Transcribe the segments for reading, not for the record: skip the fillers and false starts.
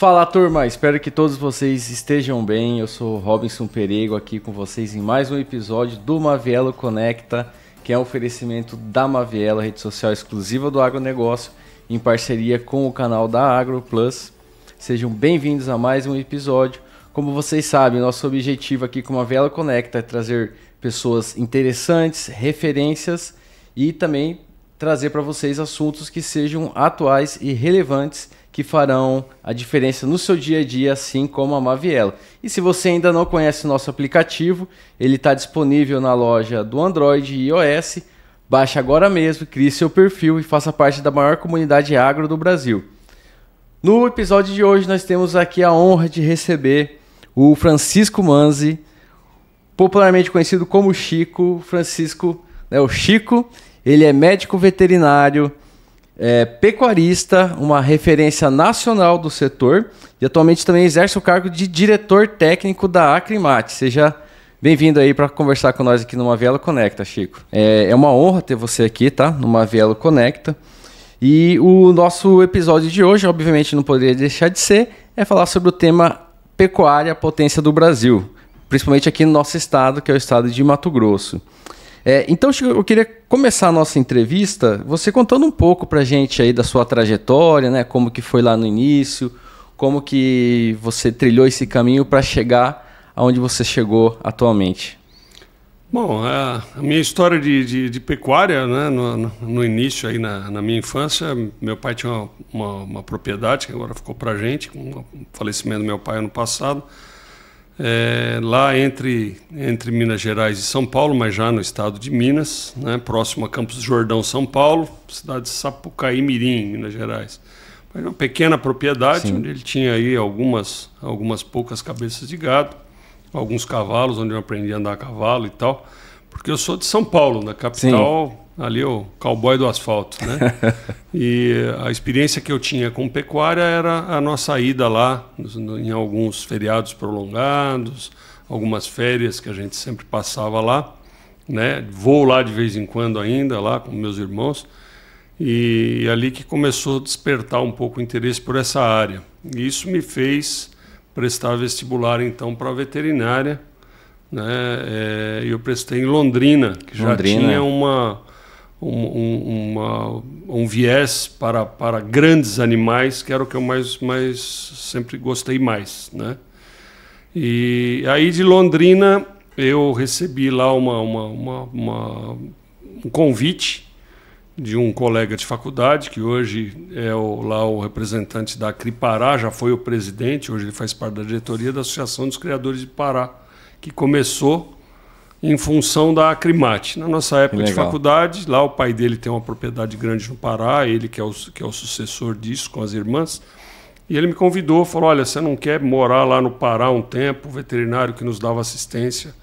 Fala, turma, espero que todos vocês estejam bem. Eu sou Robinson Perego aqui com vocês em mais um episódio do Mavielo Conecta, que é um oferecimento da Mavielo, rede social exclusiva do agronegócio, em parceria com o canal da AgroPlus. Sejam bem-vindos a mais um episódio. Como vocês sabem, nosso objetivo aqui com a Mavielo Conecta é trazer pessoas interessantes, referências e também trazer para vocês assuntos que sejam atuais e relevantes, que farão a diferença no seu dia a dia, assim como a Mavielo. E se você ainda não conhece o nosso aplicativo, ele está disponível na loja do Android e iOS. Baixe agora mesmo, crie seu perfil e faça parte da maior comunidade agro do Brasil. No episódio de hoje nós temos aqui a honra de receber o Francisco Manzi, popularmente conhecido como Chico. Francisco, o Chico, ele é médico veterinário, pecuarista, uma referência nacional do setor e atualmente também exerce o cargo de diretor técnico da Acrimate. Seja bem-vindo aí para conversar com nós aqui no Mavielo Conecta, Chico. É uma honra ter você aqui, tá? No Mavielo Conecta. E o nosso episódio de hoje, obviamente não poderia deixar de ser, é falar sobre o tema pecuária, potência do Brasil, principalmente aqui no nosso estado, que é o estado de Mato Grosso. Então, Chico, eu queria começar a nossa entrevista você contando um pouco para a gente aí da sua trajetória, né? Como que foi lá no início, como que você trilhou esse caminho para chegar aonde você chegou atualmente. Bom, a minha história de pecuária, né? No início, aí na minha infância, meu pai tinha uma propriedade que agora ficou para a gente, com o falecimento do meu pai ano passado, lá entre Minas Gerais e São Paulo, mas já no estado de Minas, né, próximo a Campos do Jordão, São Paulo, cidade de Sapucaí Mirim, Minas Gerais. Foi uma pequena propriedade. Sim. Onde ele tinha aí algumas poucas cabeças de gado, alguns cavalos, onde eu aprendi a andar a cavalo e tal, porque eu sou de São Paulo, na capital. Sim. Ali o cowboy do asfalto, né? E a experiência que eu tinha com pecuária era a nossa ida lá, em alguns feriados prolongados, algumas férias que a gente sempre passava lá, né? Vou lá de vez em quando ainda, lá com meus irmãos, e ali que começou a despertar um pouco o interesse por essa área. E isso me fez prestar vestibular, então, para a veterinária, né? Eu prestei em Londrina, que já tinha um viés para grandes animais, que era o que eu mais sempre gostei mais, né? E aí de Londrina eu recebi lá um convite de um colega de faculdade, que hoje é o representante da Acripará, já foi o presidente, hoje ele faz parte da diretoria da Associação dos Criadores de Pará, que começou em função da Acrimate. Na nossa época de faculdade, lá o pai dele tem uma propriedade grande no Pará, ele que é o sucessor disso, com as irmãs, e ele me convidou, falou, olha, você não quer morar lá no Pará um tempo? O veterinário que nos dava assistência,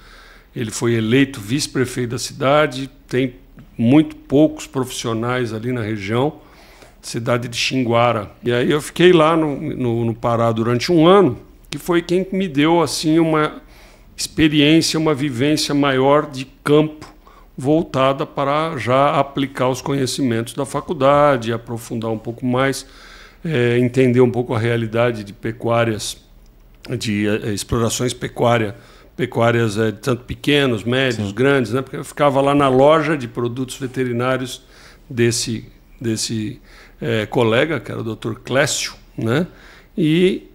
ele foi eleito vice-prefeito da cidade, tem muito poucos profissionais ali na região, cidade de Xinguara. E aí eu fiquei lá no Pará durante um ano, que foi quem me deu assim uma experiência, uma vivência maior de campo voltada para já aplicar os conhecimentos da faculdade, aprofundar um pouco mais, entender um pouco a realidade de pecuárias, de explorações pecuárias tanto pequenos, médios, sim, grandes, né? Porque eu ficava lá na loja de produtos veterinários desse colega, que era o Dr. Clécio, né? E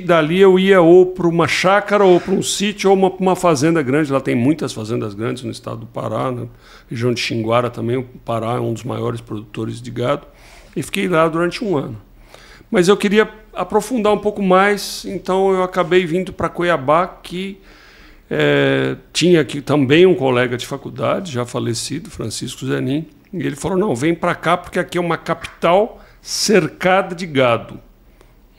dali eu ia ou para uma chácara, ou para um sítio, ou uma fazenda grande. Lá tem muitas fazendas grandes no estado do Pará, na região de Xinguara também. O Pará é um dos maiores produtores de gado. E fiquei lá durante um ano. Mas eu queria aprofundar um pouco mais, então eu acabei vindo para Cuiabá, que tinha aqui também um colega de faculdade, já falecido, Francisco Zenin. E ele falou, não, vem para cá, porque aqui é uma capital cercada de gado.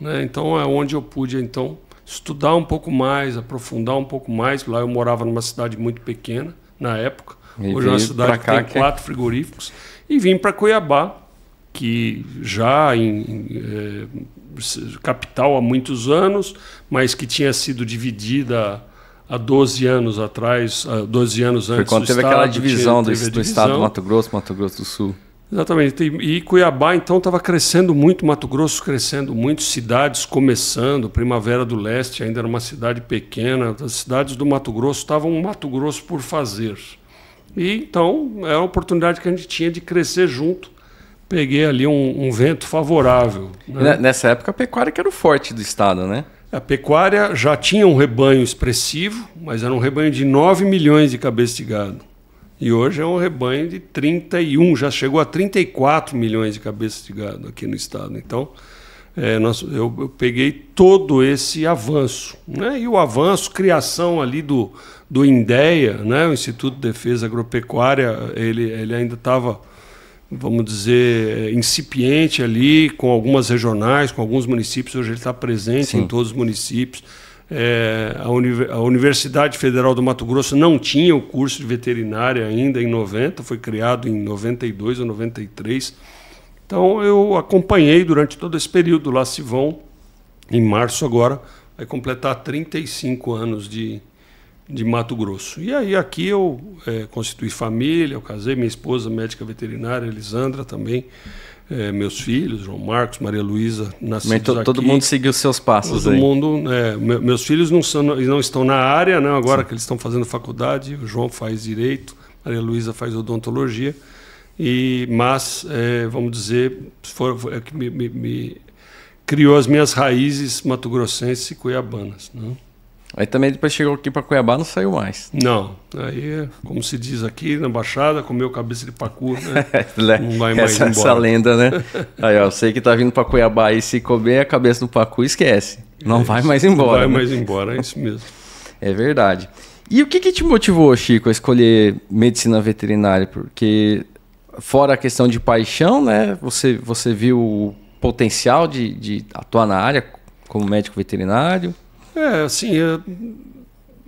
Né? Então é onde eu pude então estudar um pouco mais, aprofundar um pouco mais. Lá eu morava numa cidade muito pequena na época, hoje é uma cidade que tem 4 frigoríficos, e vim para Cuiabá, que já capital há muitos anos, mas que tinha sido dividida há 12 anos atrás, 12 anos antes do estado. Foi quando teve aquela divisão do estado do Mato Grosso do Sul. Exatamente. E Cuiabá, então, estava crescendo muito, Mato Grosso crescendo muito, cidades começando, Primavera do Leste ainda era uma cidade pequena, as cidades do Mato Grosso estavam um Mato Grosso por fazer. E, então, é a oportunidade que a gente tinha de crescer junto. Peguei ali um vento favorável. Né? Nessa época, a pecuária que era o forte do estado, né? A pecuária já tinha um rebanho expressivo, mas era um rebanho de 9 milhões de cabeças de gado. E hoje é um rebanho de 31, já chegou a 34 milhões de cabeças de gado aqui no estado. Então, eu peguei todo esse avanço. Né? E o avanço, criação ali do INDEA, né? O Instituto de Defesa Agropecuária, ele ainda estava, vamos dizer, incipiente ali, com algumas regionais, com alguns municípios. Hoje ele está presente Sim. em todos os municípios. A Universidade Federal do Mato Grosso não tinha o curso de veterinária ainda em 90, foi criado em 92 ou 93. Então eu acompanhei durante todo esse período. Lá se vão, em março agora, vai completar 35 anos de Mato Grosso. E aí aqui eu constituí família, eu casei, minha esposa médica veterinária, Elisandra também, meus filhos, João Marcos, Maria Luísa, nascidos aqui. Todo mundo seguiu os seus passos todo aí. Mundo, meus filhos não estão na área, né, agora Sim. que eles estão fazendo faculdade, o João faz Direito, Maria Luísa faz Odontologia, mas, vamos dizer, que me criou as minhas raízes mato-grossenses e cuiabanas, né? Aí também depois chegou aqui para Cuiabá, não saiu mais. Não, aí, como se diz aqui na Baixada, comeu cabeça de pacu, né? Não vai mais embora. Essa lenda, né? Aí, ó, você que tá vindo para Cuiabá e se comer a cabeça do pacu, esquece. Não vai mais embora. Não vai mais embora, é isso mesmo. É verdade. E o que te motivou, Chico, a escolher medicina veterinária? Porque, fora a questão de paixão, né? Você viu o potencial de atuar na área como médico veterinário? Assim,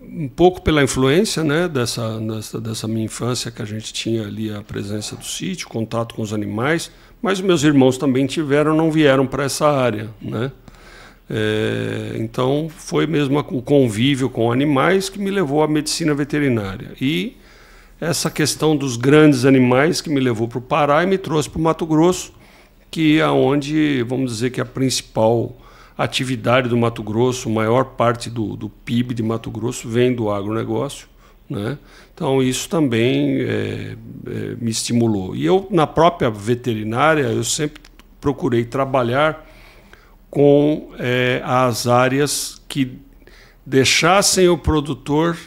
um pouco pela influência, né, dessa minha infância, que a gente tinha ali a presença do sítio, contato com os animais, mas meus irmãos também não vieram para essa área, né? Então foi mesmo o convívio com animais que me levou à medicina veterinária. E essa questão dos grandes animais que me levou para o Pará e me trouxe para o Mato Grosso, que é onde, vamos dizer que a principal atividade do Mato Grosso, a maior parte do PIB de Mato Grosso vem do agronegócio, né? Então isso também me estimulou. E eu, na própria veterinária, eu sempre procurei trabalhar com as áreas que deixassem o produtor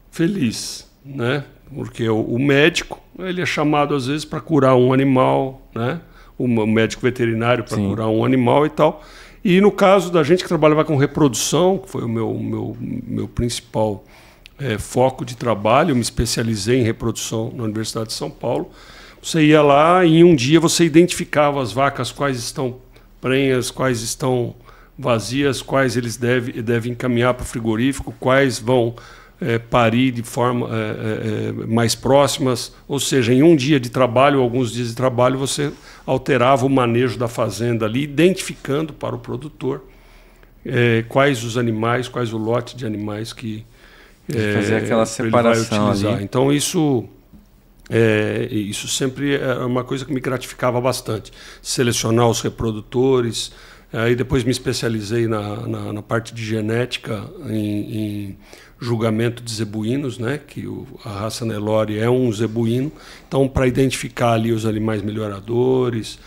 feliz, né? Porque o médico, ele é chamado às vezes para curar um animal, né? O médico veterinário para curar um animal e tal. E no caso da gente que trabalhava com reprodução, que foi o meu principal foco de trabalho, eu me especializei em reprodução na Universidade de São Paulo. Você ia lá e em um dia você identificava as vacas, quais estão prenhas, quais estão vazias, quais eles devem encaminhar para o frigorífico, quais vão parir de forma mais próximas. Ou seja, em um dia de trabalho, alguns dias de trabalho, você alterava o manejo da fazenda ali, identificando para o produtor quais os animais, quais o lote de animais que fazer aquela separação ele vai utilizar. Ali. Então isso sempre é uma coisa que me gratificava bastante. Selecionar os reprodutores. Aí depois me especializei na parte de genética em julgamento de zebuínos, né? Que a raça Nelore é um zebuíno. Então, para identificar ali os animais melhoradores,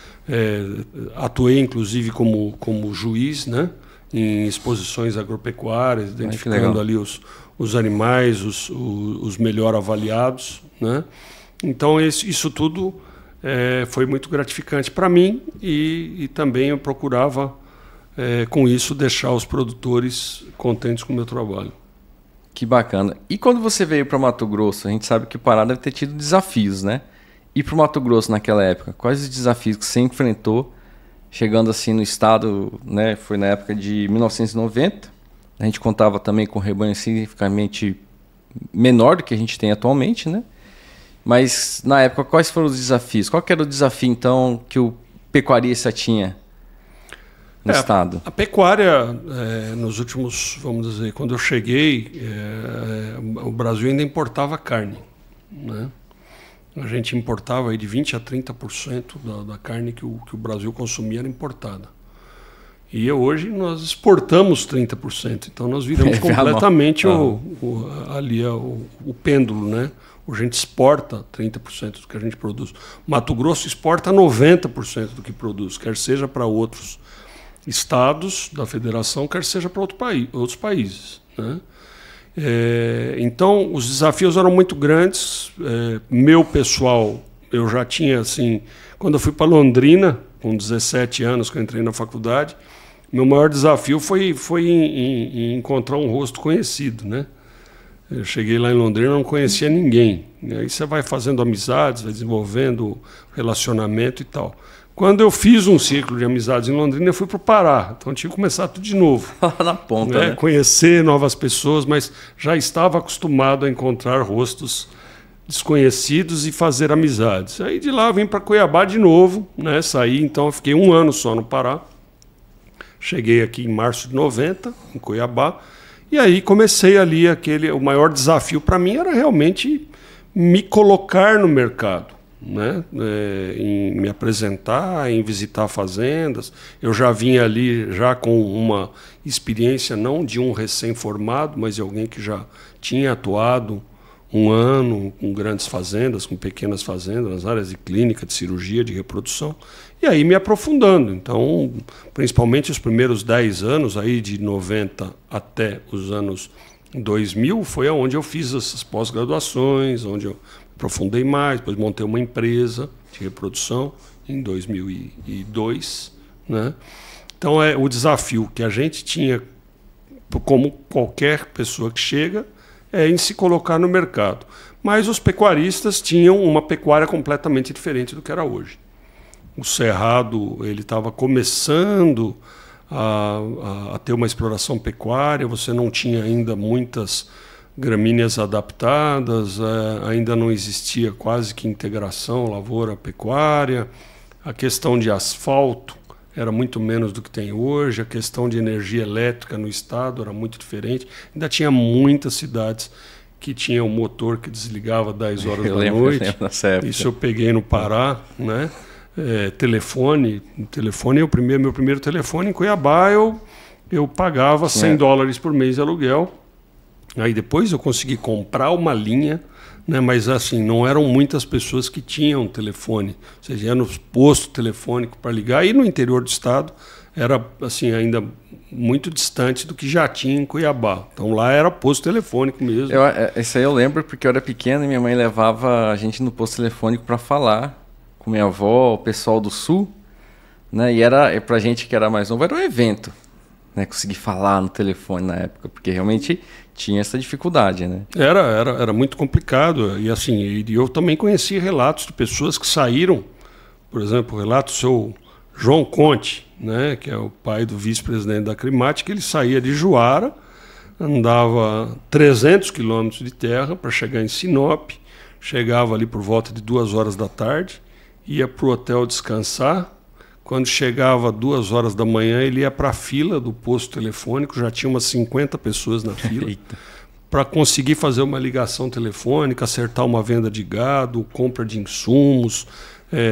atuei inclusive como juiz, né? Em exposições agropecuárias, identificando ali os animais, os melhor avaliados, né? Então, isso tudo foi muito gratificante para mim e também eu procurava, com isso, deixar os produtores contentes com o meu trabalho. Que bacana. E quando você veio para Mato Grosso, a gente sabe que o Pará deve ter tido desafios, né? E para o Mato Grosso naquela época, quais os desafios que você enfrentou chegando assim no estado, né? Foi na época de 1990. A gente contava também com um rebanho significativamente menor do que a gente tem atualmente, né? Mas na época, quais foram os desafios? Qual que era o desafio, então, que o pecuarista tinha no estado? A pecuária, nos últimos, vamos dizer, quando eu cheguei, o Brasil ainda importava carne, né? A gente importava aí de 20% a 30% da carne que o Brasil consumia era importada. E hoje nós exportamos 30%, então nós viramos completamente o pêndulo, né? A gente exporta 30% do que a gente produz. Mato Grosso exporta 90% do que produz, quer seja para outros estados da federação, quer seja para outros países, né? Então, os desafios eram muito grandes. Meu pessoal, eu já tinha, assim, quando eu fui para Londrina, com 17 anos que eu entrei na faculdade, meu maior desafio foi em encontrar um rosto conhecido, né? Eu cheguei lá em Londrina, não conhecia ninguém. E aí você vai fazendo amizades, vai desenvolvendo relacionamento e tal. Quando eu fiz um ciclo de amizades em Londrina, eu fui para o Pará. Então eu tive que começar tudo de novo. Na ponta, né? Conhecer novas pessoas, mas já estava acostumado a encontrar rostos desconhecidos e fazer amizades. Aí de lá eu vim para Cuiabá de novo, né? Saí, então eu fiquei 1 ano só no Pará. Cheguei aqui em março de 90, em Cuiabá. E aí comecei ali o maior desafio para mim era realmente me colocar no mercado, né? Em me apresentar, em visitar fazendas. Eu já vinha ali já com uma experiência não de um recém-formado, mas de alguém que já tinha atuado 1 ano com grandes fazendas, com pequenas fazendas, nas áreas de clínica, de cirurgia, de reprodução, e aí me aprofundando. Então, principalmente os primeiros 10 anos, aí de 90 até os anos 2000, foi onde eu fiz essas pós-graduações, onde eu aprofundei mais, depois montei uma empresa de reprodução em 2002, né? Então, o desafio que a gente tinha, como qualquer pessoa que chega, é em se colocar no mercado. Mas os pecuaristas tinham uma pecuária completamente diferente do que era hoje. O Cerrado ele estava começando a ter uma exploração pecuária, você não tinha ainda muitas gramíneas adaptadas, ainda não existia quase que integração lavoura-pecuária, a questão de asfalto era muito menos do que tem hoje, a questão de energia elétrica no estado era muito diferente, ainda tinha muitas cidades que tinham um motor que desligava às 10 horas da noite. Isso eu peguei no Pará, né? Telefone, meu primeiro telefone em Cuiabá eu pagava $100 por mês de aluguel. Aí depois eu consegui comprar uma linha, né, mas assim, não eram muitas pessoas que tinham telefone. Ou seja, ia no posto telefônico para ligar, e no interior do estado era assim, ainda muito distante do que já tinha em Cuiabá. Então lá era posto telefônico mesmo. Isso aí eu lembro porque eu era pequeno e minha mãe levava a gente no posto telefônico para falar com minha avó, o pessoal do sul, né? E pra gente que era mais novo, era um evento, né? Conseguir falar no telefone na época, porque realmente tinha essa dificuldade, né? Era muito complicado. E assim, eu também conheci relatos de pessoas que saíram, por exemplo, o relato do seu João Conte, né? Que é o pai do vice-presidente da Crimática, ele saía de Juara, andava 300 quilômetros de terra para chegar em Sinop, chegava ali por volta de 2 horas da tarde, ia para o hotel descansar. Quando chegava 2 horas da manhã, ele ia para a fila do posto telefônico, já tinha umas 50 pessoas na fila, para conseguir fazer uma ligação telefônica, acertar uma venda de gado, compra de insumos,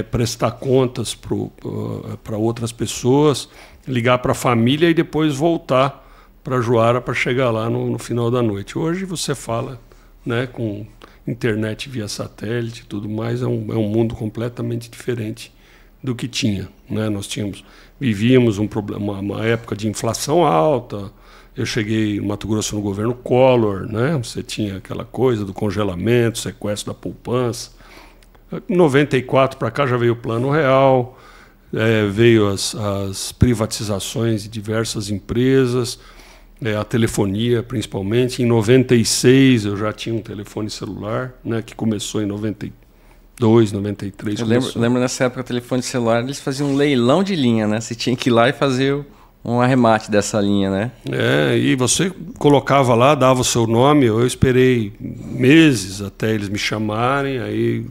prestar contas para outras pessoas, ligar para a família e depois voltar para Juara para chegar lá no final da noite. Hoje você fala, né, com internet via satélite e tudo mais, é um mundo completamente diferente do que tinha, né? Vivíamos uma época de inflação alta. Eu cheguei no Mato Grosso no governo Collor, né? Você tinha aquela coisa do congelamento, sequestro da poupança. Em 94 para cá já veio o Plano Real, veio as privatizações de diversas empresas, a telefonia principalmente. Em 96 eu já tinha um telefone celular, né, que começou em 92, 93. Eu lembro nessa época, o telefone celular, eles faziam um leilão de linha, né? Você tinha que ir lá e fazer um arremate dessa linha, né? E você colocava lá, dava o seu nome. Eu esperei meses até eles me chamarem, aí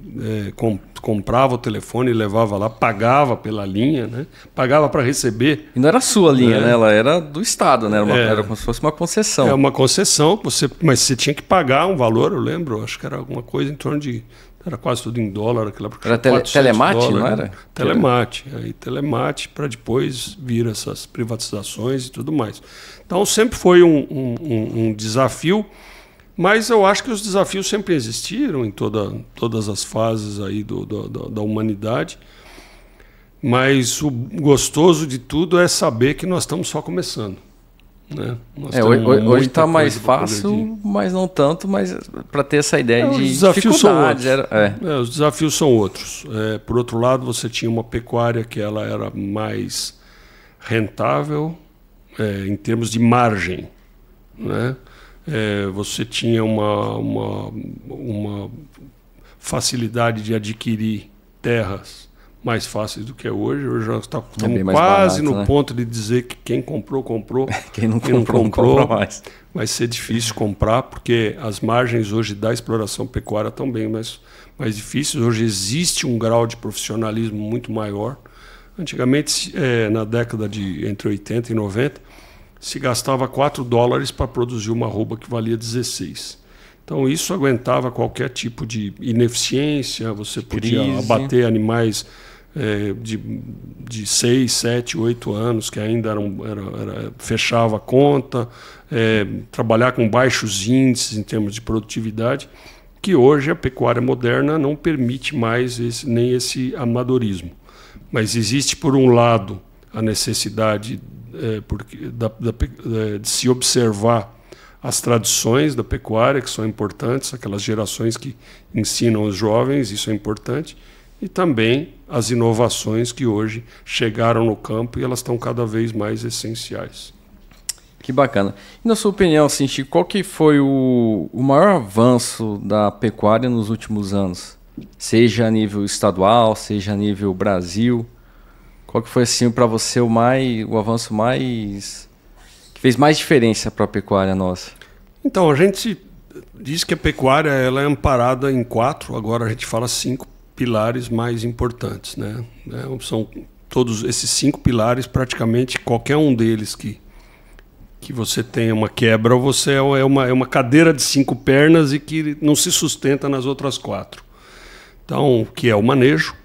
comprava o telefone, levava lá, pagava pela linha, né? Pagava para receber. E não era a sua linha, né? Ela era do Estado, né? Era como se fosse uma concessão. Uma concessão, mas você tinha que pagar um valor, eu lembro, acho que era alguma coisa em torno de era quase tudo em dólar. Aquela época era Telemate, não era? Telemate. Aí Telemate para depois vir essas privatizações e tudo mais. Então sempre foi um desafio, mas eu acho que os desafios sempre existiram em todas as fases aí da humanidade. Mas o gostoso de tudo é saber que nós estamos só começando. Né? Hoje está mais fácil, mas não tanto, mas para ter essa ideia de dificuldades. Os desafios são outros. Por outro lado, você tinha uma pecuária que ela era mais rentável em termos de margem. Né? Você tinha uma facilidade de adquirir terras mais fáceis do que é hoje. Hoje nós estamos quase no ponto de dizer que quem comprou, comprou. Quem não comprou mais. Vai ser difícil comprar, porque as margens hoje da exploração pecuária estão bem mais difíceis. Hoje existe um grau de profissionalismo muito maior. Antigamente, na década de entre 80 e 90, se gastava $4 para produzir uma arroba que valia 16. Então isso aguentava qualquer tipo de ineficiência, você podia abater animais de 6, 7, 8 anos, que ainda fechava a conta, trabalhar com baixos índices em termos de produtividade, que hoje a pecuária moderna não permite mais nem esse amadorismo. Mas existe, por um lado, a necessidade de se observar as tradições da pecuária, que são importantes, aquelas gerações que ensinam os jovens, isso é importante, e também as inovações que hoje chegaram no campo e elas estão cada vez mais essenciais. Que bacana. E na sua opinião, assim, Chico, qual que foi o maior avanço da pecuária nos últimos anos? Seja a nível estadual, seja a nível Brasil. Qual que foi, assim, para você o avanço mais... que fez mais diferença para a pecuária nossa? Então, a gente diz que a pecuária ela é amparada em 4, agora a gente fala 5 pilares mais importantes, né? São todos esses 5 pilares, praticamente qualquer um deles que você tenha uma quebra, você é uma cadeira de 5 pernas e que não se sustenta nas outras 4. Então, que é o manejo,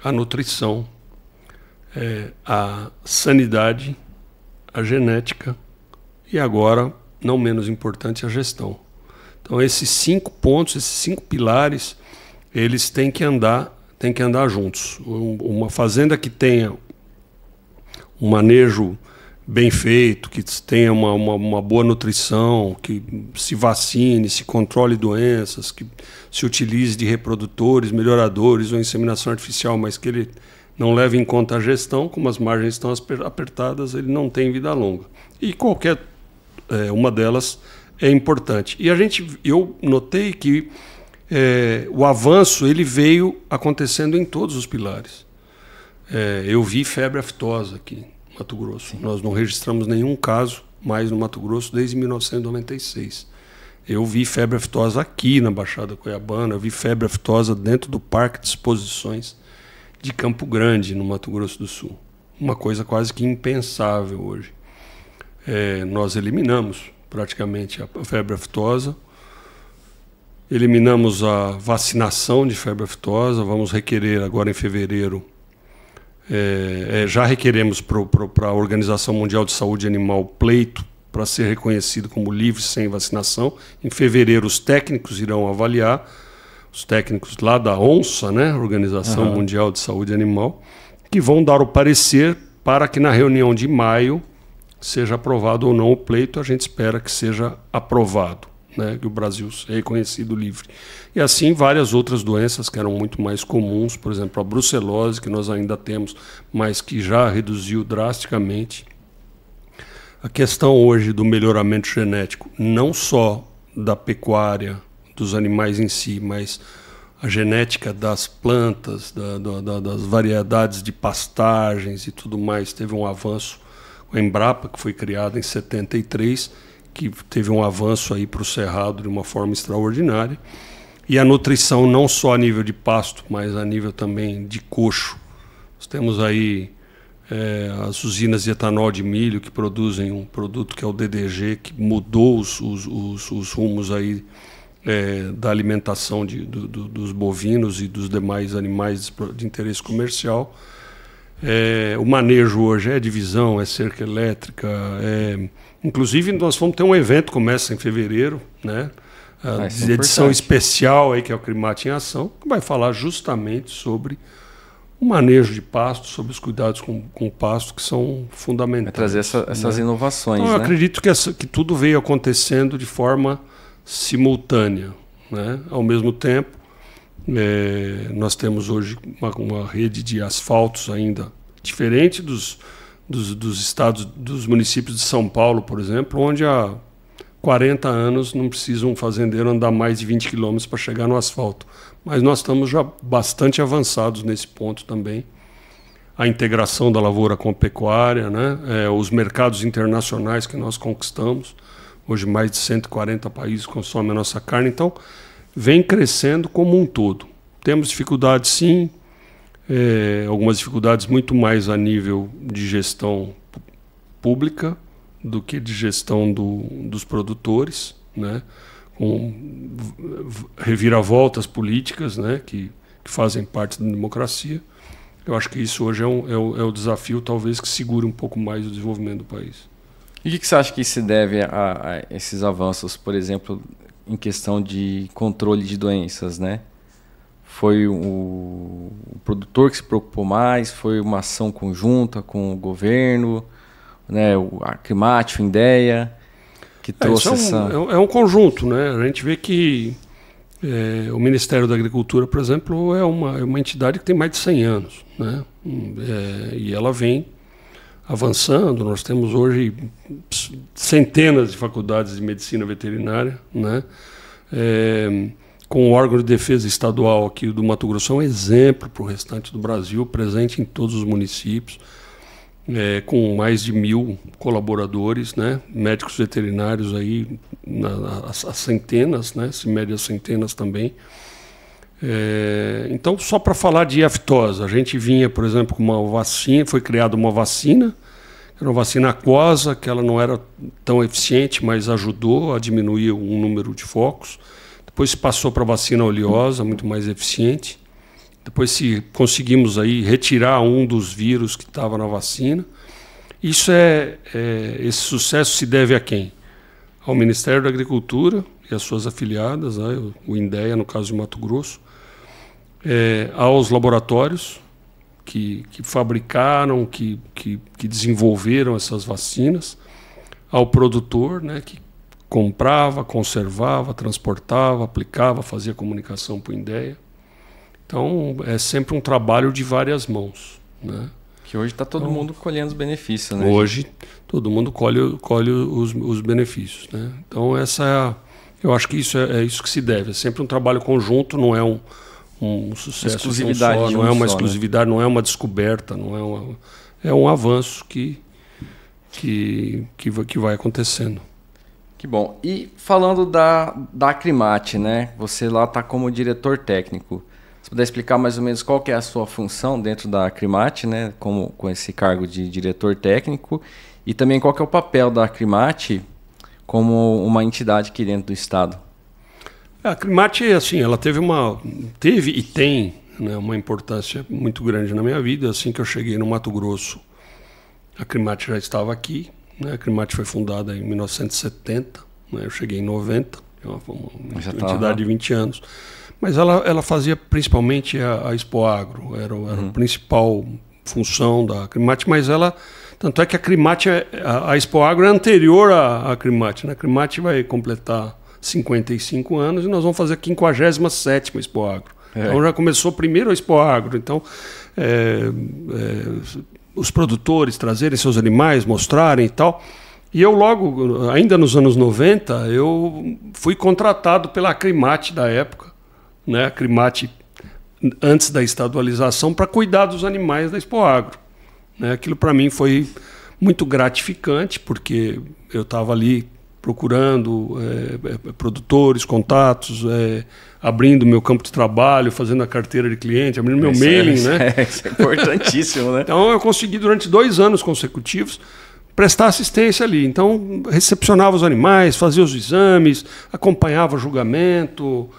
a nutrição, a sanidade, a genética e agora, não menos importante, a gestão. Então esses 5 pontos, esses 5 pilares, eles têm que andar juntos. Uma fazenda que tenha um manejo bem feito, que tenha uma boa nutrição, que se vacine, se controle doenças, que se utilize de reprodutores, melhoradores ou inseminação artificial, mas que ele não leve em conta a gestão, como as margens estão apertadas, ele não tem vida longa. E qualquer uma delas é importante. E eu notei que o avanço ele veio acontecendo em todos os pilares. Eu vi febre aftosa aqui no Mato Grosso. Sim. Nós não registramos nenhum caso mais no Mato Grosso desde 1996. Eu vi febre aftosa aqui na Baixada Cuiabana, eu vi febre aftosa dentro do Parque de Exposições de Campo Grande, no Mato Grosso do Sul. Uma coisa quase que impensável hoje. Nós eliminamos praticamente a febre aftosa, eliminamos a vacinação de febre aftosa, vamos requerer agora em fevereiro, já requeremos para a Organização Mundial de Saúde Animal pleito para ser reconhecido como livre sem vacinação. Em fevereiro os técnicos irão avaliar, os técnicos lá da ONSA, né, Organização Mundial de Saúde Animal, que vão dar o parecer para que na reunião de maio seja aprovado ou não o pleito. A gente espera que seja aprovado, né, que o Brasil seja reconhecido livre. E assim várias outras doenças que eram muito mais comuns, por exemplo, a brucelose, que nós ainda temos, mas que já reduziu drasticamente. A questão hoje do melhoramento genético, não só da pecuária, dos animais em si, mas a genética das plantas, das variedades de pastagens e tudo mais, teve um avanço. A Embrapa, que foi criada em 73, que teve um avanço aí para o cerrado de uma forma extraordinária. E a nutrição não só a nível de pasto, mas a nível também de coxo. Nós temos aí as usinas de etanol de milho que produzem um produto que é o DDG, que mudou os rumos aí da alimentação dos bovinos e dos demais animais de interesse comercial. O manejo hoje é divisão, é cerca elétrica. Inclusive, nós vamos ter um evento, começa em fevereiro, né? A edição especial aí, que é o Crimate em Ação, que vai falar justamente sobre o manejo de pasto, sobre os cuidados com o pasto, que são fundamentais. Vai trazer essas inovações. Então, eu acredito que tudo veio acontecendo de forma simultânea, né? Ao mesmo tempo, nós temos hoje uma rede de asfaltos ainda diferente dos estados, dos municípios de São Paulo, por exemplo, onde há 40 anos não precisa um fazendeiro andar mais de 20 quilômetros para chegar no asfalto. Mas nós estamos já bastante avançados nesse ponto também. A integração da lavoura com a pecuária, né? Os mercados internacionais que nós conquistamos. Hoje mais de 140 países consomem a nossa carne. Então, vem crescendo como um todo. Temos dificuldades, sim. Algumas dificuldades muito mais a nível de gestão pública do que de gestão dos produtores, né? Com reviravoltas políticas, né? que fazem parte da democracia. Eu acho que isso hoje é o desafio, talvez, que segure um pouco mais o desenvolvimento do país. E o que você acha que se deve a esses avanços, por exemplo, em questão de controle de doenças, né? Foi o produtor que se preocupou mais? Foi uma ação conjunta com o governo, né? A Crimate, o INDEA, que trouxe é um conjunto, né? A gente vê que o Ministério da Agricultura, por exemplo, é uma entidade que tem mais de 100 anos, né? E ela vem avançando. Nós temos hoje centenas de faculdades de medicina veterinária, né? Com o órgão de defesa estadual aqui do Mato Grosso, é um exemplo para o restante do Brasil, presente em todos os municípios, com mais de 1.000 colaboradores, né? Médicos veterinários aí, as centenas, né? Se mede as centenas também. Então, só para falar de aftosa, a gente vinha, por exemplo, com uma vacina, foi criada uma vacina, era uma vacina aquosa, que ela não era tão eficiente, mas ajudou a diminuir o número de focos. Depois se passou para a vacina oleosa, muito mais eficiente. Depois conseguimos aí retirar um dos vírus que estava na vacina. Esse sucesso se deve a quem? Ao Ministério da Agricultura e às suas afiliadas, né? O INDEA, no caso de Mato Grosso, aos laboratórios que fabricaram, que desenvolveram essas vacinas, ao produtor, né? Que comprava, conservava, transportava, aplicava, fazia comunicação para o INDEA. Então, é sempre um trabalho de várias mãos, né? Que hoje está todo mundo colhendo os benefícios, né? Hoje, todo mundo colhe os benefícios, né? Então, eu acho que isso é isso que se deve. É sempre um trabalho conjunto, não é um sucesso exclusividade só, não é uma exclusividade, né? Não é uma descoberta, é um avanço que vai acontecendo. Que bom. E falando da Crimate, né? Você lá está como diretor técnico. Se puder explicar mais ou menos qual que é a sua função dentro da Crimate, né? Com esse cargo de diretor técnico. E também qual que é o papel da Crimate como uma entidade aqui dentro do Estado. A Crimate, assim, ela teve e tem, né, uma importância muito grande na minha vida. Assim que eu cheguei no Mato Grosso, a Crimate já estava aqui. A Crimate foi fundada em 1970, né? Eu cheguei em 90, é uma entidade de 20 anos. Mas ela fazia principalmente a Expoagro, era a principal função da Crimate, mas tanto é que a Crimate, a Expoagro é anterior à Crimate, né? A Crimate vai completar 55 anos e nós vamos fazer a 57ª Expoagro. Então já começou primeiro a Expoagro, então os produtores trazerem seus animais, mostrarem e tal. E eu logo, ainda nos anos 90, eu fui contratado pela Crimate da época, né? A Crimate antes da estadualização, para cuidar dos animais da Expoagro, né? Aquilo para mim foi muito gratificante, porque eu estava ali procurando produtores, contatos, abrindo meu campo de trabalho, fazendo a carteira de cliente, abrindo meu mailing, né? Isso é importantíssimo, né? Então eu consegui durante 2 anos consecutivos prestar assistência ali. Então, recepcionava os animais, fazia os exames, acompanhava o julgamento.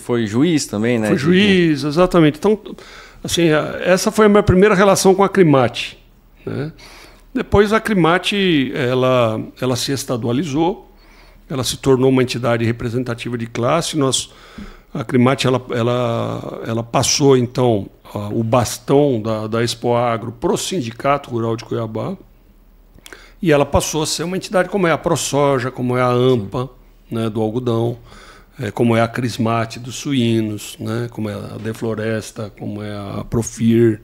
Foi juiz também, né? Foi juiz, exatamente. Então, assim, essa foi a minha primeira relação com a Acrimate, né? Depois a Acrimate, ela se estadualizou, ela se tornou uma entidade representativa de classe. A Acrimate ela passou, então, o bastão da Expoagro para o Sindicato Rural de Cuiabá, e ela passou a ser uma entidade como é a ProSoja, como é a AMPA, né, do algodão, como é a Crismate dos suínos, né, como é a Defloresta, como é a Profir.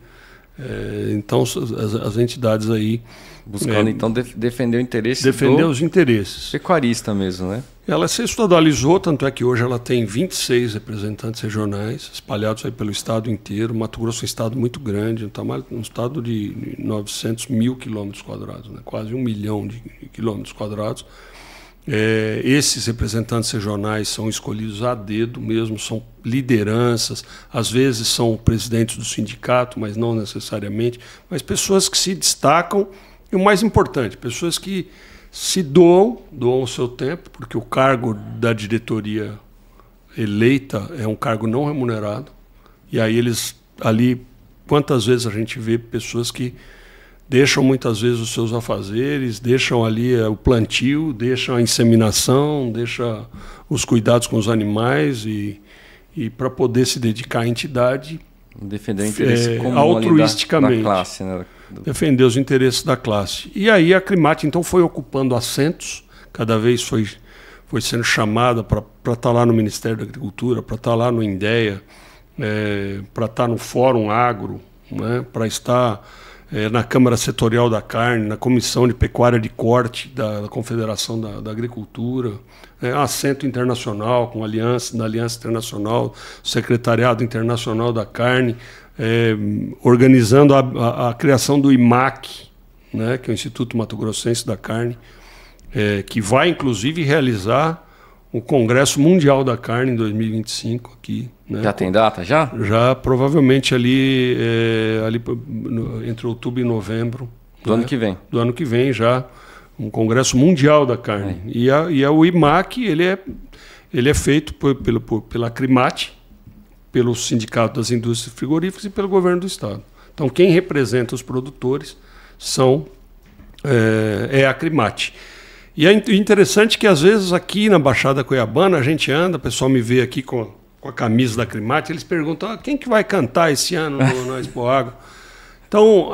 Então, as entidades aí... Buscando, então, defender o interesse defender os interesses. Pecuarista mesmo, né? Ela se estadualizou, tanto é que hoje ela tem 26 representantes regionais, espalhados aí pelo estado inteiro. Mato Grosso é um estado muito grande, um estado de 900 mil quilômetros quadrados, né? Quase 1 milhão de quilômetros quadrados. Esses representantes regionais são escolhidos a dedo mesmo, são lideranças, às vezes são presidentes do sindicato, mas não necessariamente, mas pessoas que se destacam. E o mais importante, pessoas que se doam o seu tempo, porque o cargo da diretoria eleita é um cargo não remunerado. E aí eles ali, quantas vezes a gente vê pessoas que deixam muitas vezes os seus afazeres, deixam ali o plantio, deixam a inseminação, deixam os cuidados com os animais e para poder se dedicar à entidade, defender o interesse comum altruisticamente. Da classe, né? Defender os interesses da classe. E aí a Acrimate, então, foi ocupando assentos, cada vez foi sendo chamada para estar lá no Ministério da Agricultura, para estar lá no INDEA, para estar no Fórum Agro, né, para estar na Câmara Setorial da Carne, na Comissão de Pecuária de Corte da Confederação da Agricultura, assento internacional, com na Aliança Internacional, Secretariado Internacional da Carne, organizando a criação do IMAC, né, que é o Instituto Mato Grossense da Carne, que vai, inclusive, realizar o Congresso Mundial da Carne em 2025 aqui. Né? Já tem data, já? Já, provavelmente, ali entre outubro e novembro. Do ano que vem? Do ano que vem, já. Um Congresso Mundial da Carne. E o IMAC, ele é feito pela Acrimate, pelo Sindicato das Indústrias Frigoríficas e pelo Governo do Estado. Então, quem representa os produtores é a Acrimate. E é interessante que, às vezes, aqui na Baixada Cuiabana, a gente anda, o pessoal me vê aqui com a camisa da Acrimate, eles perguntam, quem que vai cantar esse ano na Expoagro? Então,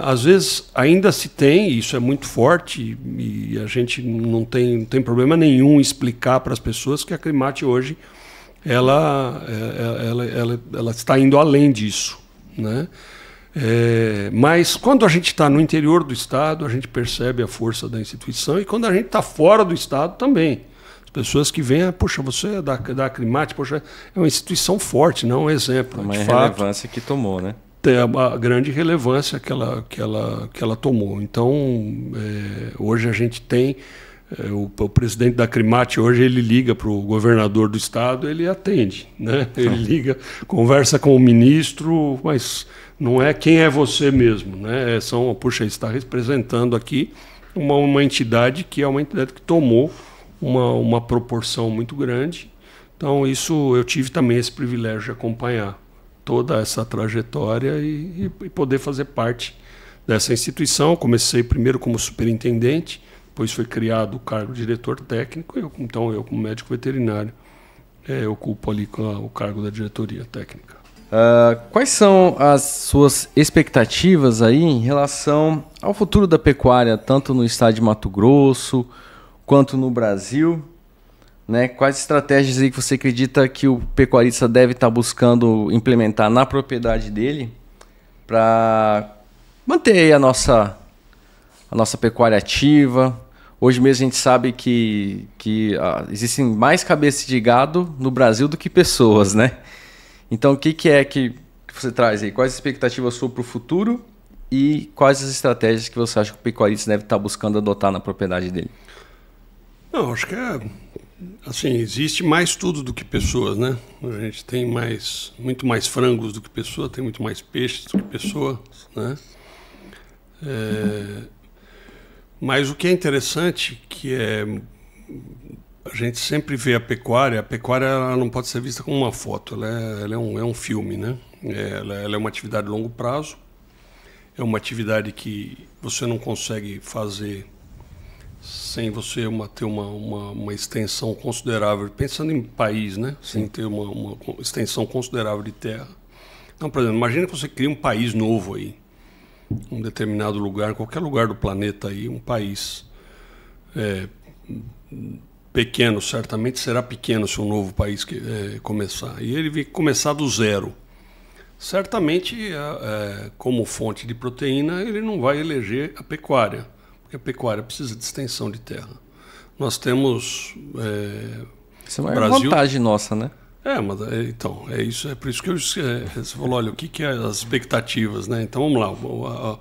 às vezes, ainda se tem, e isso é muito forte, e a gente não tem problema nenhum em explicar para as pessoas que a Acrimate hoje ela está indo além disso, né? Mas quando a gente está no interior do Estado, a gente percebe a força da instituição, e quando a gente está fora do Estado também. As pessoas que vêm, poxa, você é da Acrimate, poxa, é uma instituição forte, não é um exemplo. Uma de relevância que tomou, né? Tem a grande relevância que ela tomou. Então, hoje a gente tem... O presidente da Acrimate hoje ele liga para o governador do estado, ele atende, né? Ele liga, conversa com o ministro, mas não é quem é você mesmo, né? Puxa, ele está representando aqui uma entidade que é uma entidade que tomou uma proporção muito grande. Então isso eu tive também esse privilégio de acompanhar toda essa trajetória e poder fazer parte dessa instituição. Comecei primeiro como superintendente, depois foi criado o cargo de diretor técnico, então eu como médico veterinário ocupo ali o cargo da diretoria técnica. Quais são as suas expectativas aí em relação ao futuro da pecuária, tanto no estado de Mato Grosso quanto no Brasil? Né? Quais estratégias aí que você acredita que o pecuarista deve estar buscando implementar na propriedade dele para manter aí a nossa pecuária ativa? Hoje mesmo a gente sabe que existem mais cabeças de gado no Brasil do que pessoas, né? Então o que é que você traz aí? Quais as expectativas suas para o futuro e quais as estratégias que você acha que o pecuarista deve estar buscando adotar na propriedade dele? Não, acho que assim, existe mais tudo do que pessoas, né? A gente tem muito mais frangos do que pessoa, tem muito mais peixes do que pessoas, né? Mas o que é interessante, a gente sempre vê a pecuária ela não pode ser vista como uma foto, ela é um filme, né? Ela é uma atividade de longo prazo, é uma atividade que você não consegue fazer sem você ter uma extensão considerável, pensando em país, né? Sem ter uma extensão considerável de terra. Então, por exemplo, imagina que você cria um país novo aí, um determinado lugar, qualquer lugar do planeta aí, um país pequeno, certamente será pequeno se um novo país começar. E ele vai começar do zero. Certamente, como fonte de proteína, ele não vai eleger a pecuária, porque a pecuária precisa de extensão de terra. Nós temos... Isso é uma vantagem nossa, né? Mas então, é por isso que você falou, olha, o que é as expectativas, né? Então, vamos lá.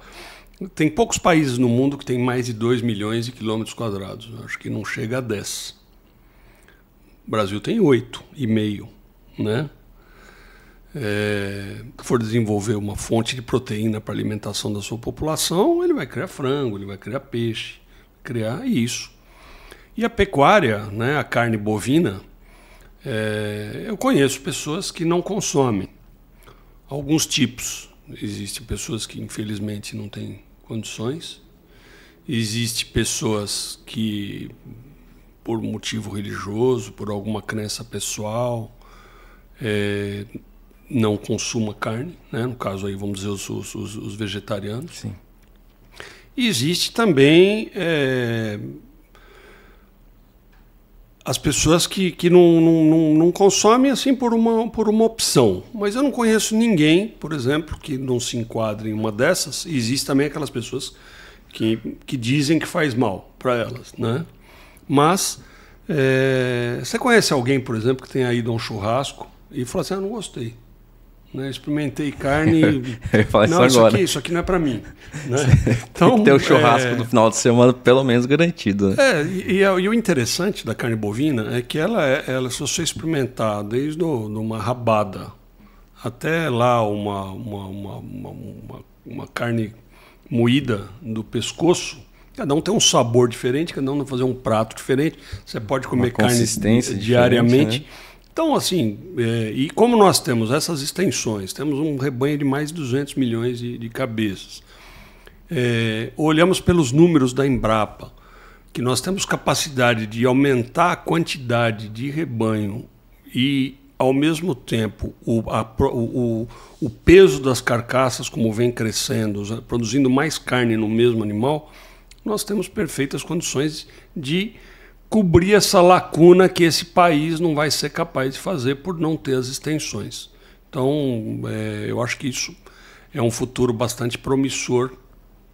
Tem poucos países no mundo que tem mais de 2 milhões de quilômetros quadrados. Acho que não chega a 10. O Brasil tem 8,5, né? For desenvolver uma fonte de proteína para alimentação da sua população, ele vai criar frango, ele vai criar peixe, criar isso. E a pecuária, né, a carne bovina, eu conheço pessoas que não consomem alguns tipos. Existem pessoas que infelizmente não têm condições. Existem pessoas que, por motivo religioso, por alguma crença pessoal, não consuma carne, né? No caso aí vamos dizer os vegetarianos. Sim. E existe também as pessoas que não consomem assim por uma opção. Mas eu não conheço ninguém, por exemplo, que não se enquadre em uma dessas. E existe também aquelas pessoas que dizem que faz mal para elas, né? Mas você conhece alguém, por exemplo, que tenha ido a um churrasco e falou assim, não gostei. Né? Experimentei carne e... não, isso aqui não é para mim. Né? Então, tem que ter o churrasco no final de semana, pelo menos garantido. Né? E o interessante da carne bovina é que ela se você experimentar desde uma rabada até lá uma carne moída do pescoço, cada um tem um sabor diferente, cada um vai fazer um prato diferente. Você pode comer carne diariamente. Né? Então, assim, e como nós temos essas extensões, temos um rebanho de mais de 200 milhões de cabeças, olhamos pelos números da Embrapa, que nós temos capacidade de aumentar a quantidade de rebanho e, ao mesmo tempo, o peso das carcaças, como vem crescendo, produzindo mais carne no mesmo animal, nós temos perfeitas condições de cobrir essa lacuna que esse país não vai ser capaz de fazer por não ter as extensões. Então, eu acho que isso é um futuro bastante promissor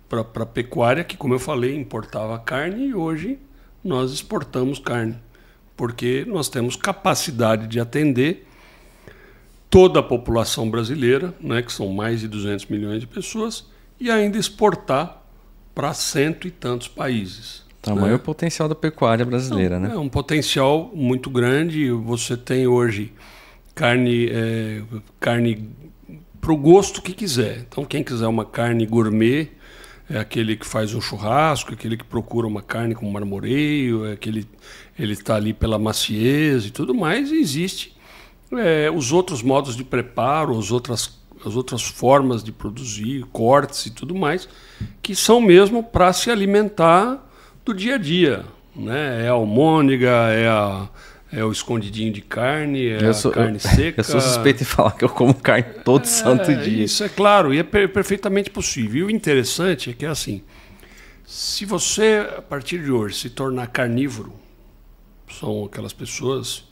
para a pecuária, que, como eu falei, importava carne e hoje nós exportamos carne, porque nós temos capacidade de atender toda a população brasileira, né, que são mais de 200 milhões de pessoas, e ainda exportar para 100 e tantos países. Tamanho potencial da pecuária brasileira, né? É um potencial muito grande. Você tem hoje carne para o gosto que quiser. Então, quem quiser uma carne gourmet, é aquele que faz um churrasco, aquele que procura uma carne com marmoreio, ele está ali pela maciez e tudo mais. E existe os outros modos de preparo, as outras formas de produzir, cortes e tudo mais, que são mesmo para se alimentar do dia a dia, né? É a almôndega, é o escondidinho de carne, carne seca. Eu sou suspeito em falar que eu como carne todo santo dia. Isso é claro, e é perfeitamente possível. E o interessante é que, assim, se você, a partir de hoje, se tornar carnívoro, são aquelas pessoas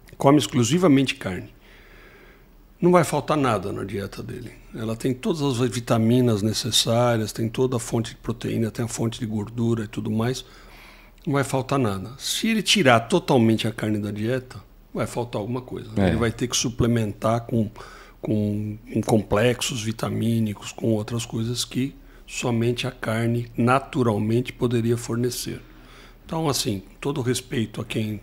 que comem exclusivamente carne, não vai faltar nada na dieta dele. Ela tem todas as vitaminas necessárias, tem toda a fonte de proteína, tem a fonte de gordura e tudo mais. Não vai faltar nada. Se ele tirar totalmente a carne da dieta, vai faltar alguma coisa. Ele vai ter que suplementar com complexos vitamínicos, com outras coisas que somente a carne naturalmente poderia fornecer. Então, assim, todo respeito a quem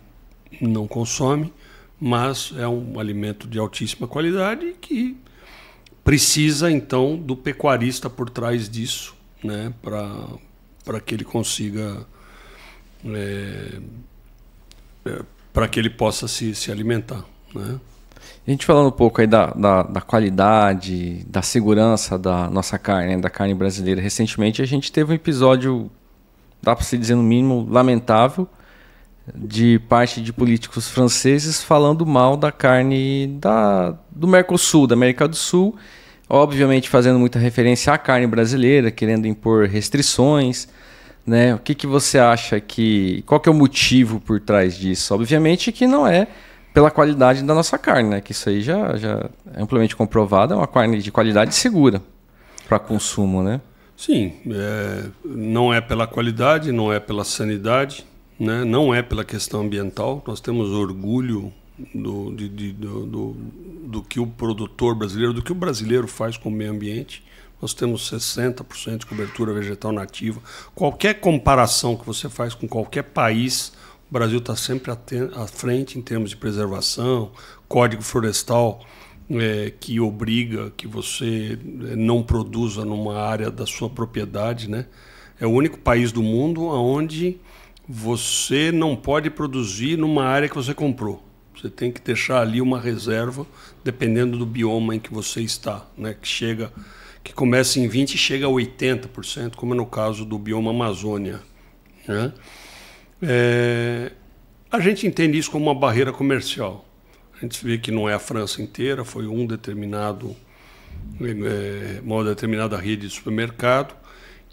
não consome, mas é um alimento de altíssima qualidade que precisa, então, do pecuarista por trás disso né, para que ele consiga, para que ele possa se alimentar, né? A gente falando um pouco aí da qualidade, da segurança da nossa carne, né, da carne brasileira. Recentemente a gente teve um episódio, dá para se dizer no mínimo, lamentável, de parte de políticos franceses falando mal da carne do Mercosul, da América do Sul, obviamente fazendo muita referência à carne brasileira, querendo impor restrições, né? O que você acha qual que é o motivo por trás disso? Obviamente que não é pela qualidade da nossa carne, né? Que isso aí já é amplamente comprovado, é uma carne de qualidade segura para consumo, né? Sim, não é pela qualidade, não é pela sanidade, né? Não é pela questão ambiental. Nós temos orgulho do que o produtor brasileiro, do que o brasileiro faz com o meio ambiente. Nós temos 60% de cobertura vegetal nativa. Qualquer comparação que você faz com qualquer país, o Brasil está sempre à frente em termos de preservação, código florestal que obriga que você não produza numa área da sua propriedade, né? É o único país do mundo onde você não pode produzir numa área que você comprou. Você tem que deixar ali uma reserva, dependendo do bioma em que você está, né? Que começa em 20% e chega a 80%, como é no caso do bioma Amazônia, né? A gente entende isso como uma barreira comercial. A gente vê que não é a França inteira, foi uma determinada rede de supermercado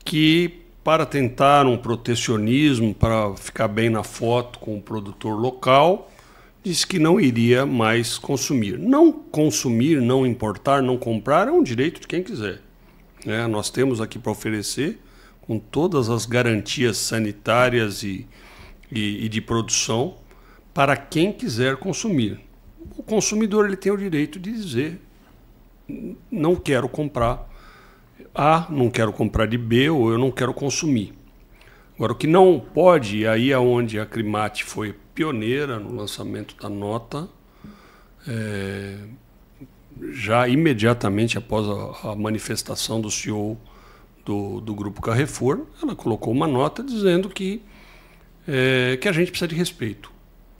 que, para tentar um protecionismo, para ficar bem na foto com o produtor local, disse que não iria mais consumir. Não consumir, não importar, não comprar é um direito de quem quiser, né? Nós temos aqui para oferecer, com todas as garantias sanitárias e de produção, para quem quiser consumir. O consumidor ele tem o direito de dizer: não quero comprar A, não quero comprar de B, ou eu não quero consumir. Agora, o que não pode, e aí é onde a Acrimate foi pioneira no lançamento da nota, já imediatamente após a manifestação do CEO do Grupo Carrefour, ela colocou uma nota dizendo que a gente precisa de respeito,